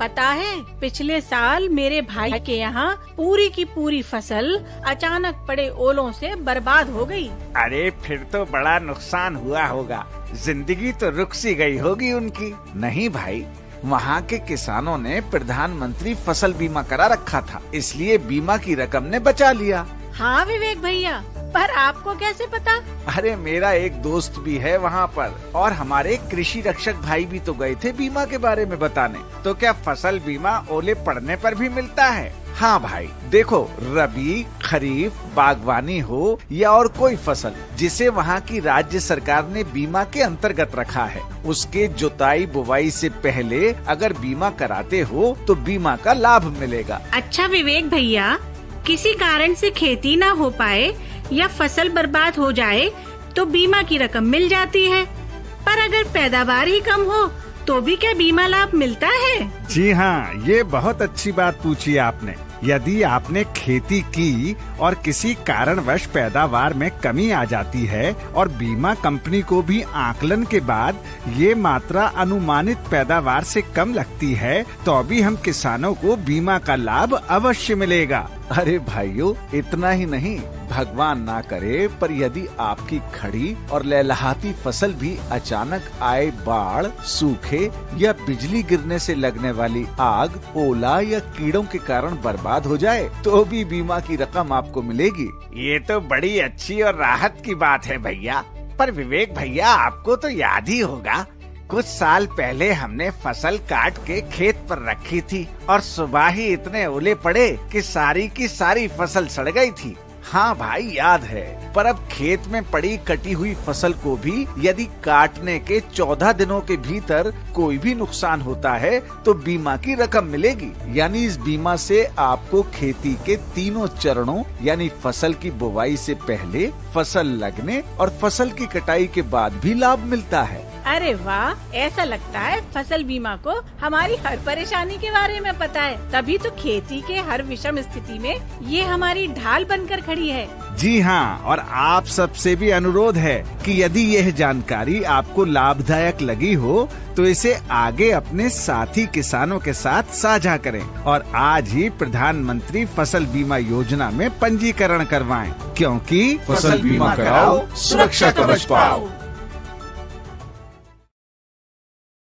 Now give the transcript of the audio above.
पता है पिछले साल मेरे भाई के यहाँ पूरी की पूरी फसल अचानक पड़े ओलों से बर्बाद हो गई। अरे फिर तो बड़ा नुकसान हुआ होगा, जिंदगी तो रुक सी गई होगी उनकी। नहीं भाई, वहाँ के किसानों ने प्रधानमंत्री फसल बीमा करा रखा था, इसलिए बीमा की रकम ने बचा लिया। हाँ विवेक भैया, पर आपको कैसे पता? अरे मेरा एक दोस्त भी है वहाँ पर, और हमारे कृषि रक्षक भाई भी तो गए थे बीमा के बारे में बताने। तो क्या फसल बीमा ओले पड़ने पर भी मिलता है? हाँ भाई देखो, रबी, खरीफ, बागवानी हो या और कोई फसल जिसे वहाँ की राज्य सरकार ने बीमा के अंतर्गत रखा है, उसके जुताई बुवाई से पहले अगर बीमा कराते हो तो बीमा का लाभ मिलेगा। अच्छा विवेक भैया, किसी कारण से खेती ना हो पाए या फसल बर्बाद हो जाए तो बीमा की रकम मिल जाती है, पर अगर पैदावार ही कम हो तो भी क्या बीमा लाभ मिलता है? जी हाँ, ये बहुत अच्छी बात पूछी आपने। यदि आपने खेती की और किसी कारणवश पैदावार में कमी आ जाती है और बीमा कंपनी को भी आकलन के बाद ये मात्रा अनुमानित पैदावार से कम लगती है, तो भी हम किसानों को बीमा का लाभ अवश्य मिलेगा। अरे भाइयों, इतना ही नहीं, भगवान ना करे पर यदि आपकी खड़ी और लहलहाती फसल भी अचानक आए बाढ़, सूखे या बिजली गिरने से लगने वाली आग, ओला या कीड़ों के कारण बर्बाद हो जाए तो भी बीमा की रकम आपको मिलेगी। ये तो बड़ी अच्छी और राहत की बात है भैया। पर विवेक भैया, आपको तो याद ही होगा, कुछ साल पहले हमने फसल काट के खेत पर रखी थी और सुबह ही इतने ओले पड़े कि सारी की सारी फसल सड़ गई थी। हाँ भाई याद है, पर अब खेत में पड़ी कटी हुई फसल को भी यदि काटने के 14 दिनों के भीतर कोई भी नुकसान होता है तो बीमा की रकम मिलेगी। यानी इस बीमा से आपको खेती के तीनों चरणों यानी फसल की बुवाई से पहले, फसल लगने और फसल की कटाई के बाद भी लाभ मिलता है। अरे वाह, ऐसा लगता है फसल बीमा को हमारी हर परेशानी के बारे में पता है, तभी तो खेती के हर विषम स्थिति में ये हमारी ढाल बनकर खड़ी है। जी हाँ, और आप सबसे भी अनुरोध है कि यदि यह जानकारी आपको लाभदायक लगी हो तो इसे आगे अपने साथी किसानों के साथ साझा करें और आज ही प्रधानमंत्री फसल बीमा योजना में पंजीकरण करवाएं, क्योंकि फसल बीमा कराओ, सुरक्षा कवच पाओ।